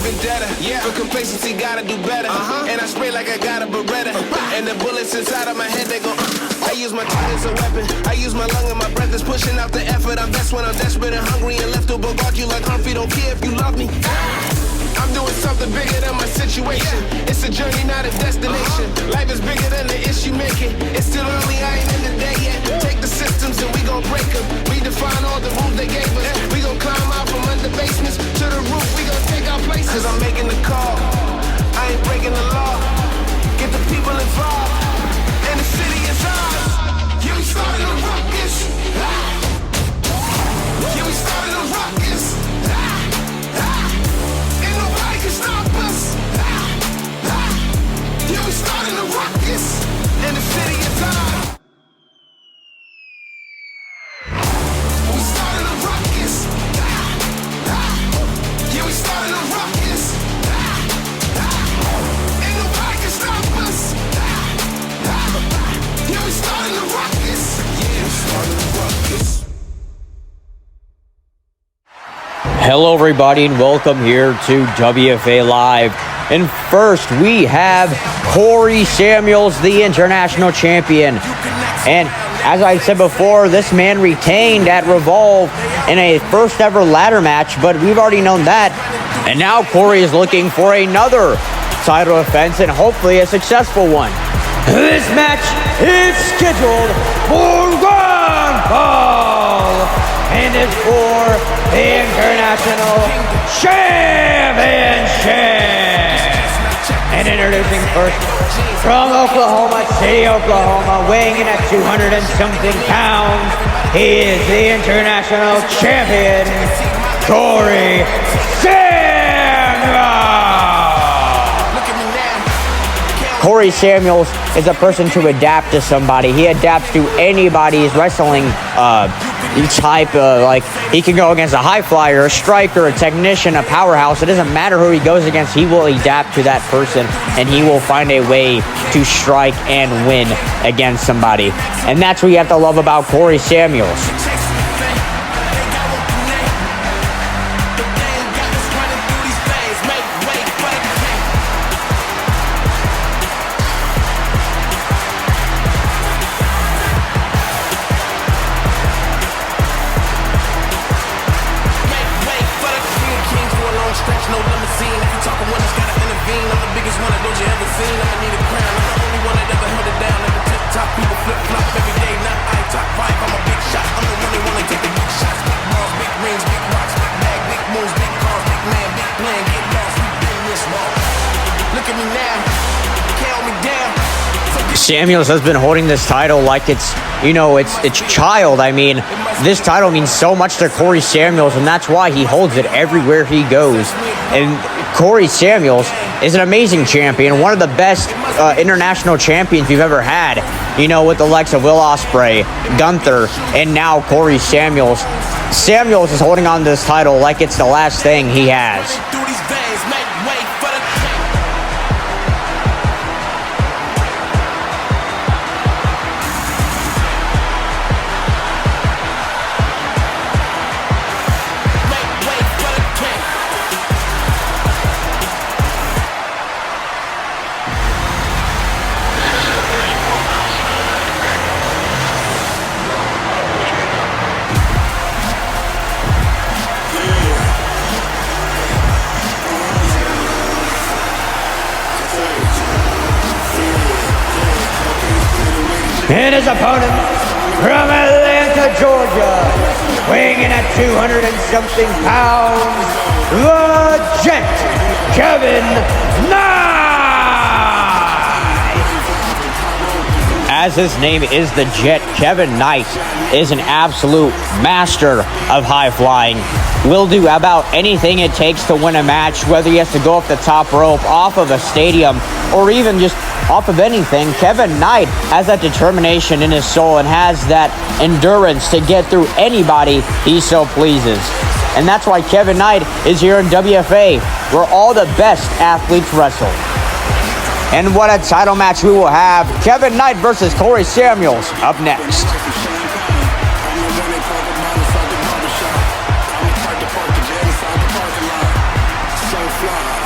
vendetta. For complacency, gotta do better. And I spray like I got a Beretta. And the bullets inside of my head, they go. I use my tongue as a weapon. I use my lung and my breath is pushing out the effort. I'm best when I'm desperate and hungry and left to bogart you like Humphrey. Don't care if you love me. I'm doing something bigger than my situation. It's a journey, not a destination. Life is bigger than the issue making. It's still early, I ain't in the day yet. Take the systems and we gon' break them. Redefine all the rules they gave us. We gon' climb out from under basements to the roof. We gon' take our places. Cause I'm making the call. I ain't breaking the law. Get the people involved. And the city is ours. Yeah, we started a ruckus. Yeah, we started a ruckus. Ain't nobody can stop us. Yeah, we started a ruckus. And the city is ours. We started a ruckus. Yeah, we started a ruckus. Ain't nobody can stop us. Yeah, we started a ruckus. Yeah, we started a ruckus. Hello everybody and welcome here to WFA Live. And first we have Cory Samuels, the international champion. And as I said before, this man retained at Revolve in a first ever ladder match, but we've already known that. And now Cory is looking for another title defense and hopefully a successful one. This match is scheduled for one fall and is for the International Championship. And introducing first from Oklahoma City, Oklahoma, weighing in at 200 and something pounds, he is the International Champion, Cory Samuels. Cory Samuels is a person to adapt to somebody. He adapts to anybody's wrestling type. Like, he can go against a high flyer, a striker, a technician, a powerhouse. It doesn't matter who he goes against. He will adapt to that person, and he will find a way to strike and win against somebody. And that's what you have to love about Cory Samuels. No limousine, if you talking one that's gotta intervene, I'm the biggest one that those you ever seen. I'ma need a crown, I'm the only one that ever held it down. At the tip top, people flip flop every day. Not I top 5, I'm a big shot. I'm the one they wanna take the big shots. Big balls, big rings, big rocks, big bag, big moves, big cars, big man, big plan. Get lost, we been this long. Look at me now, can't hold me down. Samuels has been holding this title like it's, you know, it's child. I mean, this title means so much to Cory Samuels, and that's why he holds it everywhere he goes. And Cory Samuels is an amazing champion, one of the best international champions we've ever had. You know, with the likes of Will Ospreay, Gunther, and now Cory Samuels. Samuels is holding on to this title like it's the last thing he has. And his opponent from Atlanta, Georgia, weighing in at 200 and something pounds, the Jet, Kevin Knight. As his name is the Jet, Kevin Knight is an absolute master of high flying. Will do about anything it takes to win a match, whether he has to go off the top rope, off of a stadium, or even just off of anything. Kevin Knight has that determination in his soul and has that endurance to get through anybody he so pleases. And that's why Kevin Knight is here in WFA, where all the best athletes wrestle. And what a title match we will have. Kevin Knight versus Cory Samuels up next. So fly.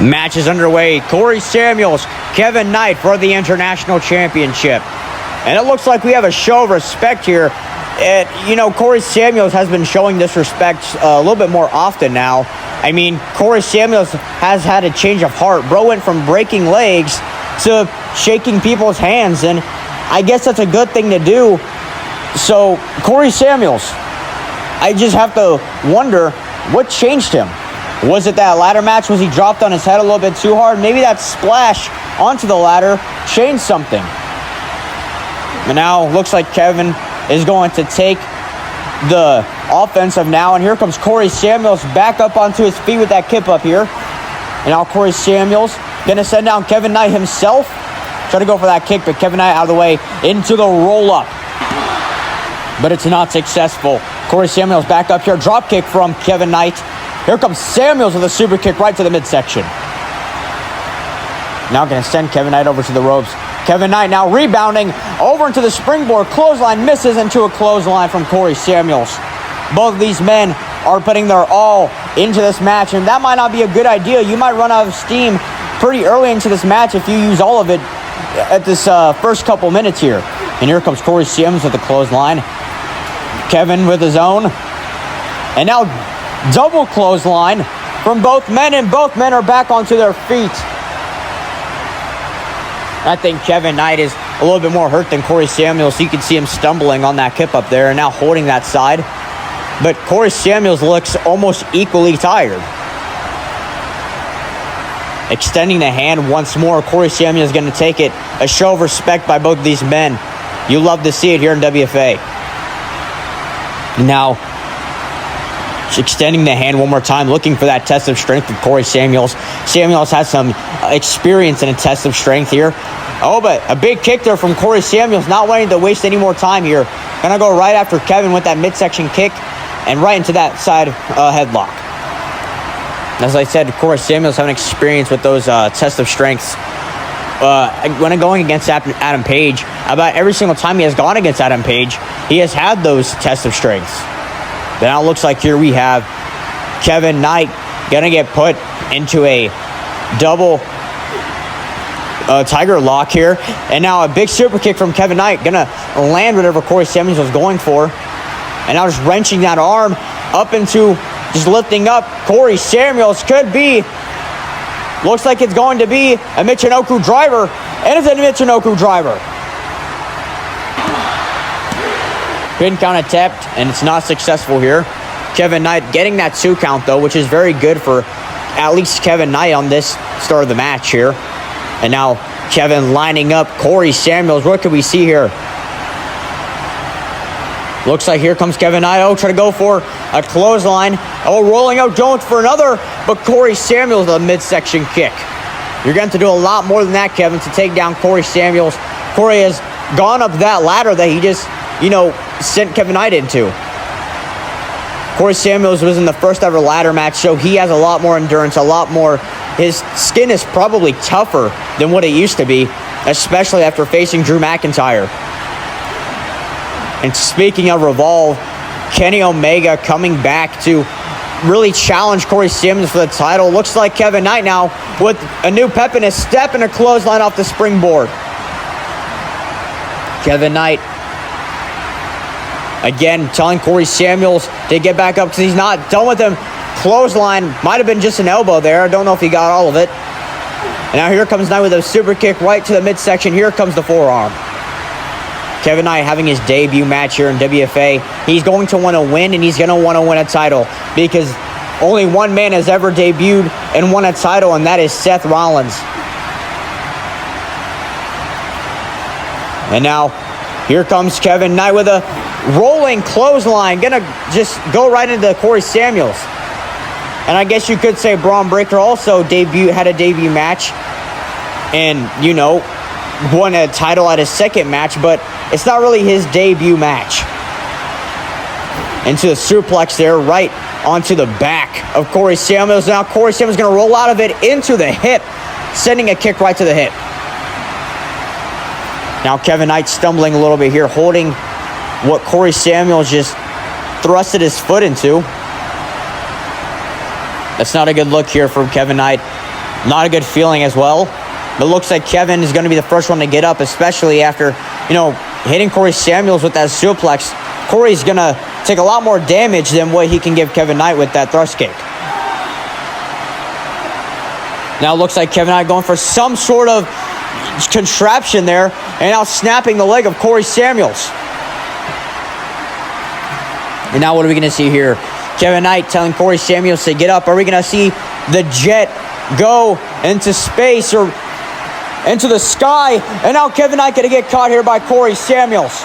Match is underway. Cory Samuels, Kevin Knight for the International Championship. And it looks like we have a show of respect here. Cory Samuels has been showing this respect a little bit more often now. I mean, Cory Samuels has had a change of heart. Bro went from breaking legs to shaking people's hands, and I guess that's a good thing to do. So, Cory Samuels, I just have to wonder what changed him. Was it that ladder match? Was he dropped on his head a little bit too hard? Maybe that splash onto the ladder changed something. But now, looks like Kevin is going to take the offensive now, and here comes Cory Samuels back up onto his feet with that kip up here. And now Cory Samuels gonna send down Kevin Knight himself. Try to go for that kick, but Kevin Knight out of the way into the roll-up. But it's not successful. Cory Samuels back up here. Drop kick from Kevin Knight. Here comes Samuels with a super kick right to the midsection. Now gonna send Kevin Knight over to the ropes. Kevin Knight now rebounding over into the springboard. Clothesline misses into a clothesline from Cory Samuels. Both of these men are putting their all into this match, and that might not be a good idea. You might run out of steam pretty early into this match if you use all of it at this first couple minutes here. And here comes Cory Samuels with the clothesline. Kevin with his own. And now double clothesline from both men, and both men are back onto their feet. I think Kevin Knight is a little bit more hurt than Cory Samuels. You can see him stumbling on that kip up there and now holding that side. But Cory Samuels looks almost equally tired. Extending the hand once more. Cory Samuels is going to take it. A show of respect by both of these men. You love to see it here in WFA. Now, extending the hand one more time, looking for that test of strength with Cory Samuels. Samuels has some experience in a test of strength here. Oh, but a big kick there from Cory Samuels, not wanting to waste any more time here. Gonna go right after Kevin with that midsection kick and right into that side headlock. As I said, Cory Samuels having experience with those tests of strengths. When going against Adam Page, about every single time he has gone against Adam Page, he has had those tests of strengths. But now it looks like here we have Kevin Knight going to get put into a double tiger lock here. And now a big super kick from Kevin Knight going to land whatever Cory Samuels was going for. And now just wrenching that arm up into, just lifting up. Cory Samuels could be, looks like it's going to be a Michinoku driver. And it's a Michinoku driver. Pin count attempt, and it's not successful here. Kevin Knight getting that 2 count, though, which is very good for at least Kevin Knight on this start of the match here. And now Kevin lining up Cory Samuels. What can we see here? Looks like here comes Kevin Knight. Oh, try to go for a clothesline. Oh, rolling out Jones for another, but Cory Samuels with a midsection kick. You're going to do a lot more than that, Kevin, to take down Cory Samuels. Cory has gone up that ladder that he just, sent Kevin Knight into. Cory Samuels was in the first ever ladder match, so he has a lot more endurance, a lot more. His skin is probably tougher than what it used to be, especially after facing Drew McIntyre. And speaking of Revolve, Kenny Omega coming back to really challenge Cory Samuels for the title. Looks like Kevin Knight now with a new pep in his step and a clothesline off the springboard. Kevin Knight again telling Cory Samuels to get back up because he's not done with him. Clothesline, might have been just an elbow there. I don't know if he got all of it. And now here comes Knight with a super kick right to the midsection. Here comes the forearm. Kevin Knight having his debut match here in WFA. He's going to want to win, and he's going to want to win a title because only one man has ever debuted and won a title, and that is Seth Rollins. And now here comes Kevin Knight with a rolling clothesline. Gonna just go right into Cory Samuels. And I guess you could say Braun Breaker also had a debut match and, won a title at his second match, but it's not really his debut match. Into the suplex there, right onto the back of Cory Samuels. Now Cory Samuels going to roll out of it into the hip, sending a kick right to the hip. Now Kevin Knight stumbling a little bit here, holding what Cory Samuels just thrusted his foot into. That's not a good look here from Kevin Knight. Not a good feeling as well. But it looks like Kevin is going to be the first one to get up, especially after, hitting Cory Samuels with that suplex. Cory's going to take a lot more damage than what he can give Kevin Knight with that thrust kick. Now it looks like Kevin Knight going for some sort of contraption there, and now snapping the leg of Cory Samuels. And now what are we going to see here? Kevin Knight telling Cory Samuels to get up. Are we going to see the Jet go into space or into the sky? And now Kevin Knight going to get caught here by Cory Samuels.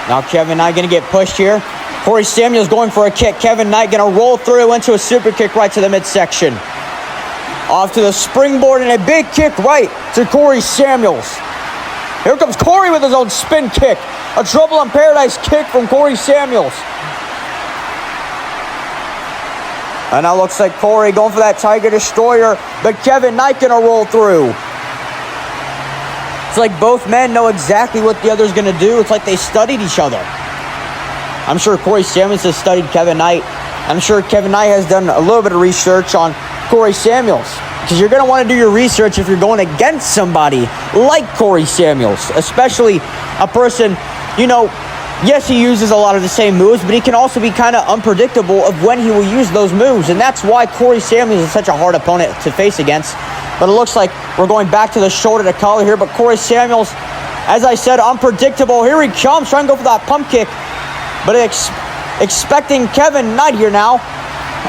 Now Kevin Knight going to get pushed here. Cory Samuels going for a kick. Kevin Knight going to roll through into a super kick right to the midsection. Off to the springboard and a big kick right to Cory Samuels. Here comes Cory with his own spin kick. A Trouble in Paradise kick from Cory Samuels. And now looks like Cory going for that Tiger Destroyer, but Kevin Knight going to roll through. It's like both men know exactly what the other's going to do. It's like they studied each other. I'm sure Cory Samuels has studied Kevin Knight. I'm sure Kevin Knight has done a little bit of research on Cory Samuels. Because you're going to want to do your research if you're going against somebody like Cory Samuels. Especially a person, yes, he uses a lot of the same moves, but he can also be kind of unpredictable of when he will use those moves. And that's why Cory Samuels is such a hard opponent to face against. But it looks like we're going back to the shoulder to collar here. But Cory Samuels, as I said, unpredictable. Here he comes, trying to go for that pump kick. But expecting Kevin Knight here now.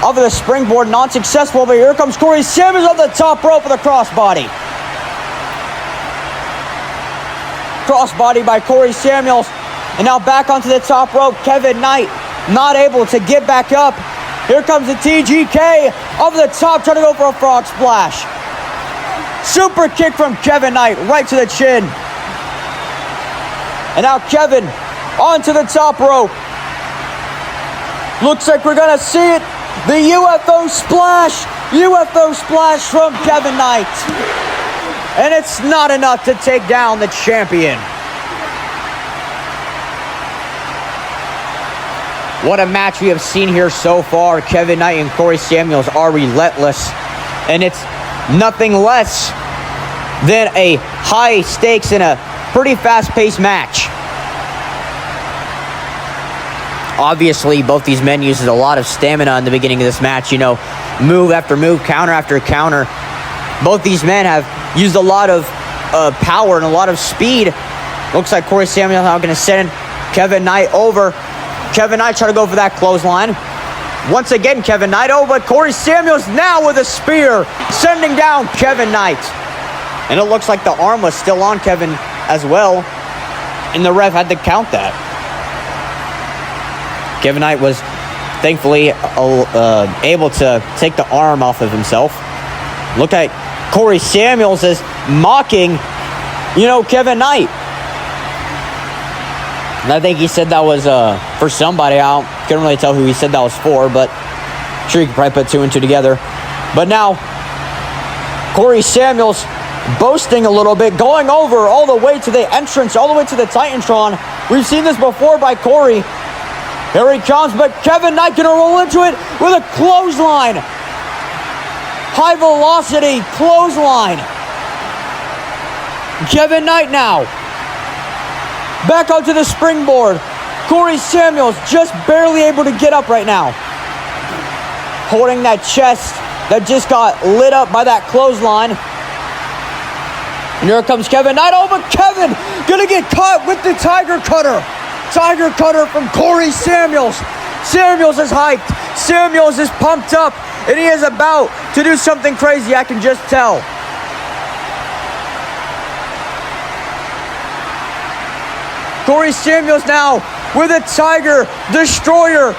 Off of the springboard, not successful. But here comes Cory Samuels on the top rope with a crossbody. Crossbody by Cory Samuels. And now back onto the top rope. Kevin Knight not able to get back up. Here comes the TGK. Over the top, trying to go for a frog splash. Super kick from Kevin Knight right to the chin. And now Kevin onto the top rope. Looks like we're going to see it. The UFO splash. UFO splash from Kevin Knight. And it's not enough to take down the champion. What a match we have seen here so far. Kevin Knight and Cory Samuels are relentless. And it's nothing less than a high stakes and a pretty fast-paced match. Obviously, both these men uses a lot of stamina in the beginning of this match. Move after move, counter after counter. Both these men have used a lot of power and a lot of speed. Looks like Cory Samuels now going to send Kevin Knight over. Kevin Knight trying to go for that clothesline. Once again, Kevin Knight over, but Cory Samuels now with a spear, sending down Kevin Knight. And it looks like the arm was still on Kevin as well, and the ref had to count that. Kevin Knight was thankfully able to take the arm off of himself. Look at Cory Samuels is mocking, Kevin Knight. And I think he said that was for somebody. Couldn't really tell who he said that was for, but I'm sure you could probably put two and two together. But now, Cory Samuels boasting a little bit, going over all the way to the entrance, all the way to the Titantron. We've seen this before by Cory. Here he comes, but Kevin Knight going to roll into it with a clothesline. High velocity clothesline. Kevin Knight now. Back onto the springboard. Cory Samuels just barely able to get up right now. Holding that chest that just got lit up by that clothesline. And here comes Kevin Knight. Oh, but Kevin going to get caught with the Tiger Cutter. Tiger Cutter from Cory Samuels. Samuels is hyped. Samuels is pumped up. And he is about to do something crazy, I can just tell. Cory Samuels now with a Tiger Destroyer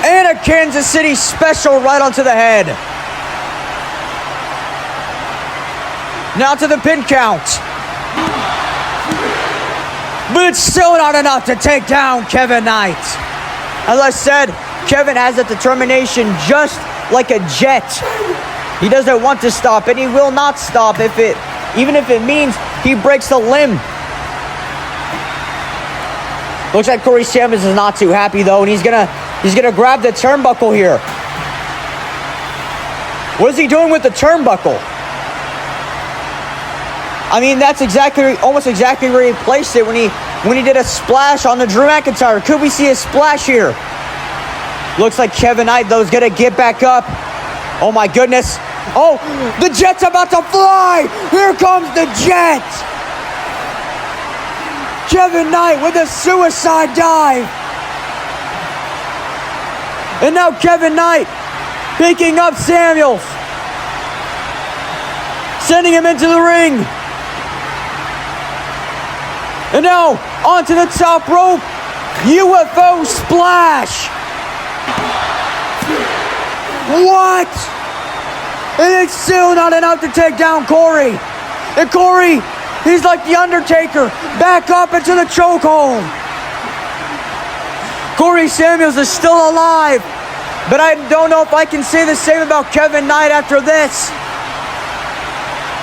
and a Kansas City Special right onto the head. Now to the pin count. But it's still not enough to take down Kevin Knight. As I said, Kevin has that determination just like a jet. He doesn't want to stop, and he will not stop even if it means he breaks the limb. Looks like Cory Samuels is not too happy though, and he's gonna grab the turnbuckle here. What is he doing with the turnbuckle? I mean, that's almost exactly where he placed it when he did a splash on the Drew McIntyre. Could we see a splash here? Looks like Kevin Knight, though, is going to get back up. Oh, my goodness. Oh, the Jet's about to fly. Here comes the Jet. Kevin Knight with a suicide dive. And now Kevin Knight picking up Samuels. Sending him into the ring. And now onto the top rope. UFO splash. What? And it's still not enough to take down Cory. And Cory, he's like the Undertaker, back up into the chokehold. Cory Samuels is still alive, but I don't know if I can say the same about Kevin Knight after this.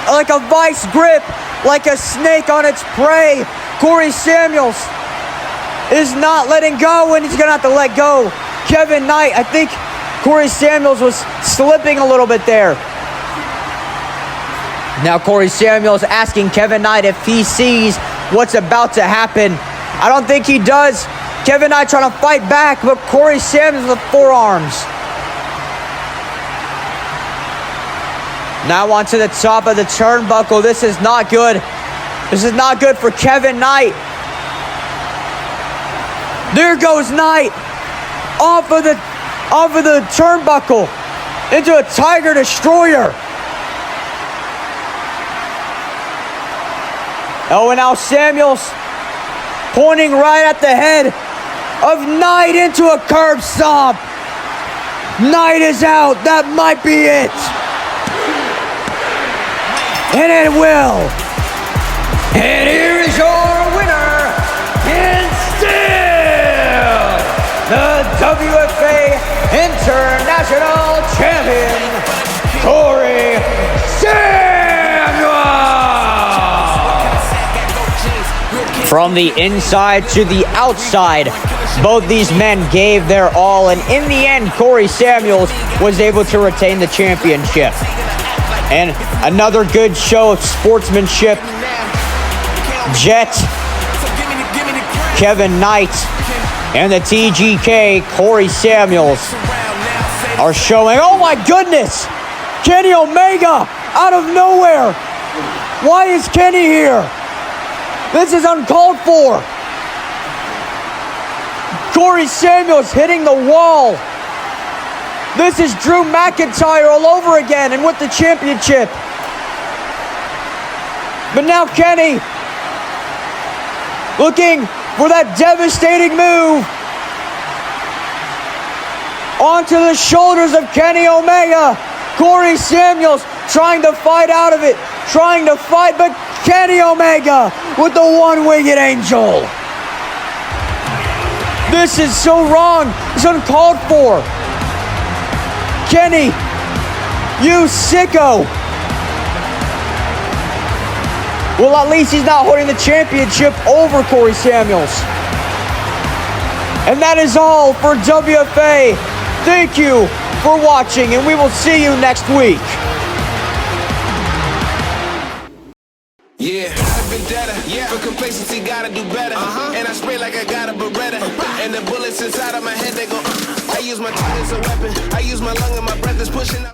Like a vice grip, like a snake on its prey. Cory Samuels is not letting go, and he's going to have to let go. Kevin Knight, I think Cory Samuels was slipping a little bit there. Now Cory Samuels asking Kevin Knight if he sees what's about to happen. I don't think he does. Kevin Knight trying to fight back, but Cory Samuels with forearms. Now onto the top of the turnbuckle. This is not good. This is not good for Kevin Knight. There goes Knight off of the turnbuckle into a Tiger Destroyer. Oh, and now Samuels pointing right at the head of Knight into a curb stomp. Knight is out. That might be it. And it will. And here is your winner, and still the WFA International Champion, Cory Samuels. From the inside to the outside, both these men gave their all, and in the end, Cory Samuels was able to retain the championship. And another good show of sportsmanship. Jet, Kevin Knight, and the TGK, Cory Samuels, are showing, oh my goodness, Kenny Omega out of nowhere. Why is Kenny here? This is uncalled for. Cory Samuels hitting the wall. This is Drew McIntyre all over again and with the championship. But now Kenny looking for that devastating move onto the shoulders of Kenny Omega. Cory Samuels trying to fight out of it, but Kenny Omega with the one-winged angel. This is so wrong. It's uncalled for. Kenny, you sicko. Well, at least he's not holding the championship over Cory Samuels. And that is all for WFA. Thank you for watching, and we will see you next week. Yeah, vendetta. Yeah, for complacency, gotta do better. And I spray like I got a Beretta. And the bullets inside of my head, they go. I use my tongue as a weapon. I use my lung and my breath is pushing up.